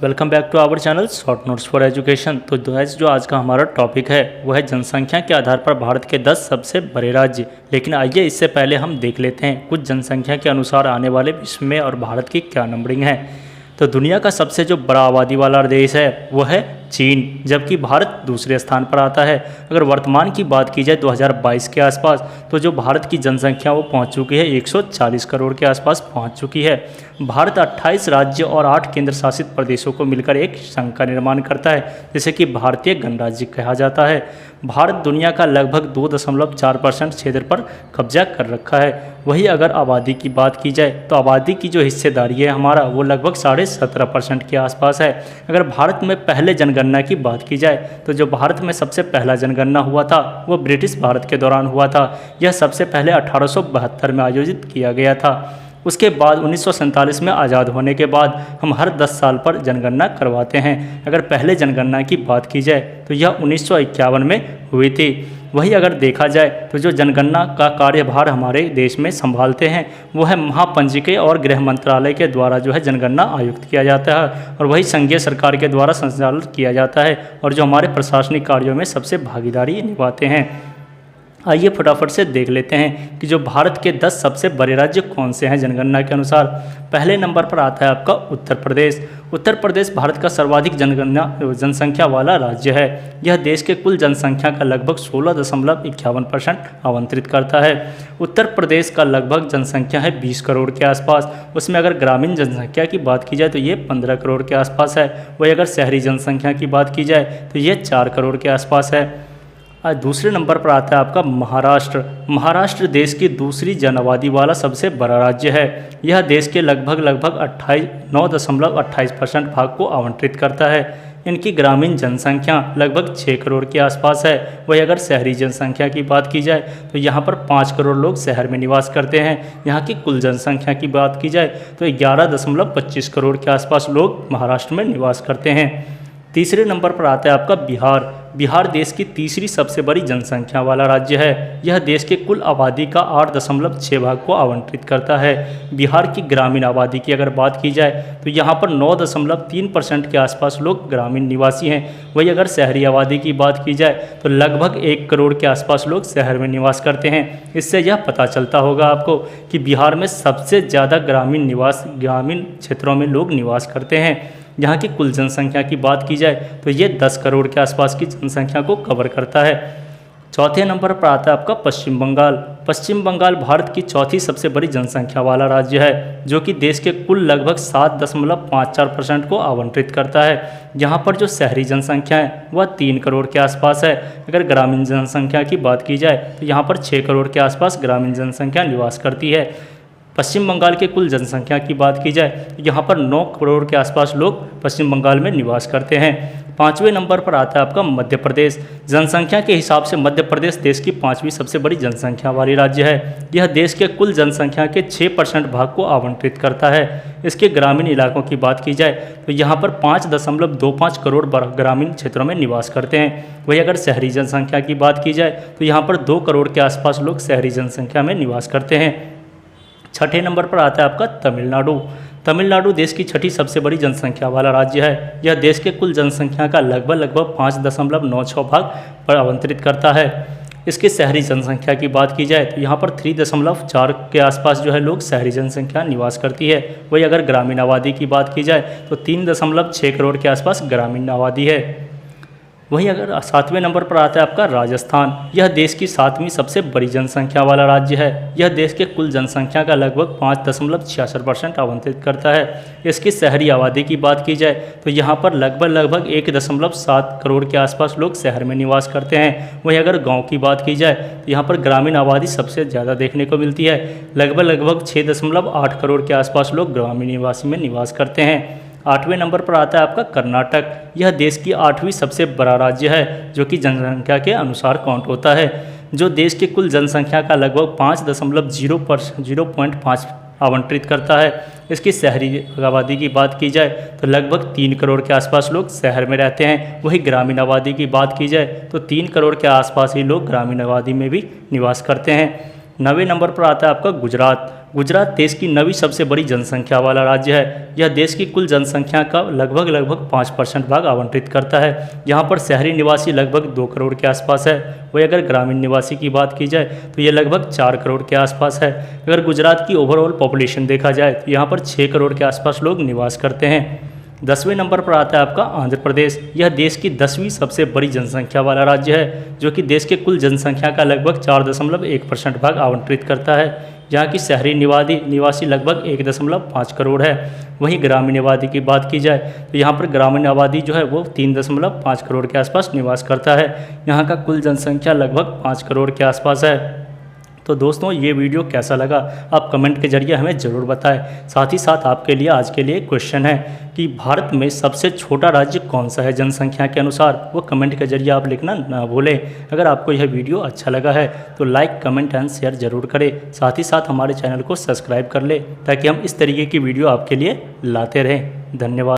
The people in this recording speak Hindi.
Welcome back to our channel short notes for education. तो जो आज का हमारा टॉपिक है वो है जनसंख्या के आधार पर भारत के 10 सबसे बड़े राज्य। लेकिन आइए इससे पहले हम देख लेते हैं कुछ जनसंख्या के अनुसार आने वाले विश्व में और भारत की क्या नंबरिंग है। तो दुनिया का सबसे जो बड़ा आबादी वाला देश है वो है चीन, जबकि भारत दूसरे स्थान पर आता है। अगर वर्तमान की बात की जाए 2022 के आसपास, तो जो भारत की जनसंख्या वो पहुंच चुकी है 140 करोड़ के आसपास पहुंच चुकी है। भारत 28 राज्य और 8 केंद्र शासित प्रदेशों को मिलकर एक संघ का निर्माण करता है, जिसे कि भारतीय गणराज्य कहा जाता है। भारत दुनिया का लगभग 2.4% क्षेत्र पर कब्जा कर रखा है। वही अगर आबादी की बात की जाए तो आबादी की जो हिस्सेदारी है हमारा वो लगभग 17.5% के आसपास है। अगर भारत में पहले जनगणना की बात की जाए तो जो भारत में सबसे पहला जनगणना हुआ था वो ब्रिटिश भारत के दौरान हुआ था। यह सबसे पहले 1872 में आयोजित किया गया था। उसके बाद 1947 में आज़ाद होने के बाद हम हर 10 साल पर जनगणना करवाते हैं। अगर पहले जनगणना की बात की जाए तो यह 1951 में हुई थी। वही अगर देखा जाए तो जो जनगणना का कार्यभार हमारे देश में संभालते हैं वो है महापंजीकी और गृह मंत्रालय के द्वारा जो है जनगणना आयुक्त किया जाता है, और वही संघीय सरकार के द्वारा संचालित किया जाता है, और जो हमारे प्रशासनिक कार्यों में सबसे भागीदारी निभाते हैं। आइए फटाफट से देख लेते हैं कि जो भारत के 10 सबसे बड़े राज्य कौन से हैं जनगणना के अनुसार। पहले नंबर पर आता है आपका उत्तर प्रदेश। उत्तर प्रदेश भारत का सर्वाधिक जनसंख्या वाला राज्य है। यह देश के कुल जनसंख्या का लगभग 16.51% आवंटित करता है। उत्तर प्रदेश का लगभग जनसंख्या है 20 करोड़ के आसपास। उसमें अगर ग्रामीण जनसंख्या की बात की जाए तो ये 15 करोड़ के आसपास है। वही अगर शहरी जनसंख्या की बात की जाए तो ये 4 करोड़ के आसपास है। आज दूसरे नंबर पर आता है आपका महाराष्ट्र। महाराष्ट्र देश की दूसरी जनाबादी वाला सबसे बड़ा राज्य है। यह देश के लगभग 9.28% भाग को आवंटित करता है। इनकी ग्रामीण जनसंख्या लगभग 6 करोड़ के आसपास है। वही अगर शहरी जनसंख्या की बात की जाए तो यहाँ पर 5 करोड़ लोग शहर में निवास करते हैं। यहाँ की कुल जनसंख्या की बात की जाए तो 11.25 करोड़ के आसपास लोग महाराष्ट्र में निवास करते हैं। तीसरे नंबर पर आता है आपका बिहार। बिहार देश की तीसरी सबसे बड़ी जनसंख्या वाला राज्य है। यह देश के कुल आबादी का 8.6 भाग को आवंटित करता है। बिहार की ग्रामीण आबादी की अगर बात की जाए तो यहाँ पर 9.3% के आसपास लोग ग्रामीण निवासी हैं। वही अगर शहरी आबादी की बात की जाए तो लगभग 1 करोड़ के आसपास लोग शहर में निवास करते हैं। इससे यह पता चलता होगा आपको कि बिहार में सबसे ज़्यादा ग्रामीण क्षेत्रों में लोग निवास करते हैं। यहाँ की कुल जनसंख्या की बात की जाए तो ये 10 करोड़ के आसपास की जनसंख्या को कवर करता है। चौथे नंबर पर आता है आपका पश्चिम बंगाल। पश्चिम बंगाल भारत की चौथी सबसे बड़ी जनसंख्या वाला राज्य है, जो कि देश के कुल लगभग 7.54% को आवंटित करता है। यहाँ पर जो शहरी जनसंख्या है वह 3 करोड़ के आसपास है। अगर ग्रामीण जनसंख्या की बात की जाए तो यहाँ पर 6 करोड़ के आसपास ग्रामीण जनसंख्या निवास करती है। पश्चिम बंगाल के कुल जनसंख्या की बात की जाए तो यहाँ पर 9 करोड़ के आसपास लोग पश्चिम बंगाल में निवास करते हैं। 5वें नंबर पर आता है आपका मध्य प्रदेश। जनसंख्या के हिसाब से मध्य प्रदेश देश की 5वीं सबसे बड़ी जनसंख्या वाली राज्य है। यह देश के कुल जनसंख्या के 6% भाग को आवंटित करता है। इसके ग्रामीण इलाकों की बात की जाए तो यहाँ पर 5.25 करोड़ ग्रामीण क्षेत्रों में निवास करते हैं। वही अगर शहरी जनसंख्या की बात की जाए तो यहाँ पर 2 करोड़ के आसपास लोग शहरी जनसंख्या में निवास करते हैं। छठे नंबर पर आता है आपका तमिलनाडु। तमिलनाडु देश की छठी सबसे बड़ी जनसंख्या वाला राज्य है। यह देश के कुल जनसंख्या का लगभग 5.96 भाग पर आवंटित करता है। इसकी शहरी जनसंख्या की बात की जाए तो यहाँ पर 3.4 के आसपास जो है लोग शहरी जनसंख्या निवास करती है। वही अगर ग्रामीण आबादी की बात की जाए तो 3.6 करोड़ के आसपास ग्रामीण आबादी है। वहीं अगर 7वें नंबर पर आता है आपका राजस्थान। यह देश की 7वीं सबसे बड़ी जनसंख्या वाला राज्य है। यह देश के कुल जनसंख्या का लगभग 5.66% आवंटित करता है। इसकी शहरी आबादी की बात की जाए तो यहाँ पर लगभग 1.7 करोड़ के आसपास लोग शहर में निवास करते हैं। वहीं अगर गांव की बात की जाए तो यहाँ पर ग्रामीण आबादी सबसे ज़्यादा देखने को मिलती है। लगभग 6.8 करोड़ के आसपास लोग ग्रामीण निवासी में निवास करते हैं। 8वें नंबर पर आता है आपका कर्नाटक। यह देश की 8वीं सबसे बड़ा राज्य है, जो कि जनसंख्या के अनुसार काउंट होता है। जो देश की कुल जनसंख्या का लगभग 5.0.5 आवंटित करता है। इसकी शहरी आबादी की बात की जाए तो लगभग 3 करोड़ के आसपास लोग शहर में रहते हैं। वही ग्रामीण आबादी की बात की जाए तो 3 करोड़ के आसपास ही लोग ग्रामीण आबादी में भी निवास करते हैं। 9वें नंबर पर आता है आपका गुजरात। गुजरात देश की 9वीं सबसे बड़ी जनसंख्या वाला राज्य है। यह देश की कुल जनसंख्या का लगभग 5% भाग आवंटित करता है। यहाँ पर शहरी निवासी लगभग 2 करोड़ के आसपास है। वही अगर ग्रामीण निवासी की बात की जाए तो ये लगभग 4 करोड़ के आसपास है। अगर गुजरात की ओवरऑल पॉपुलेशन देखा जाए तो यहाँ पर 6 करोड़ के आसपास लोग निवास करते हैं। 10वें नंबर पर आता है आपका आंध्र प्रदेश। यह देश की 10वीं सबसे बड़ी जनसंख्या वाला राज्य है, जो कि देश के कुल जनसंख्या का लगभग 4.1% भाग आवंटित करता है। यहाँ की शहरी निवासी लगभग 1.5 करोड़ है। वहीं ग्रामीण आबादी की बात की जाए तो यहाँ पर ग्रामीण आबादी जो है वो 3.5 करोड़ के आसपास निवास करता है। यहाँ का कुल जनसंख्या लगभग 5 करोड़ के आसपास है। तो दोस्तों ये वीडियो कैसा लगा आप कमेंट के जरिए हमें ज़रूर बताएं। साथ ही साथ आपके लिए आज के लिए क्वेश्चन है कि भारत में सबसे छोटा राज्य कौन सा है जनसंख्या के अनुसार, वो कमेंट के जरिए आप लिखना ना भूलें। अगर आपको यह वीडियो अच्छा लगा है तो लाइक कमेंट एंड शेयर ज़रूर करें। साथ ही साथ हमारे चैनल को सब्सक्राइब कर लें ताकि हम इस तरीके की वीडियो आपके लिए लाते रहें। धन्यवाद।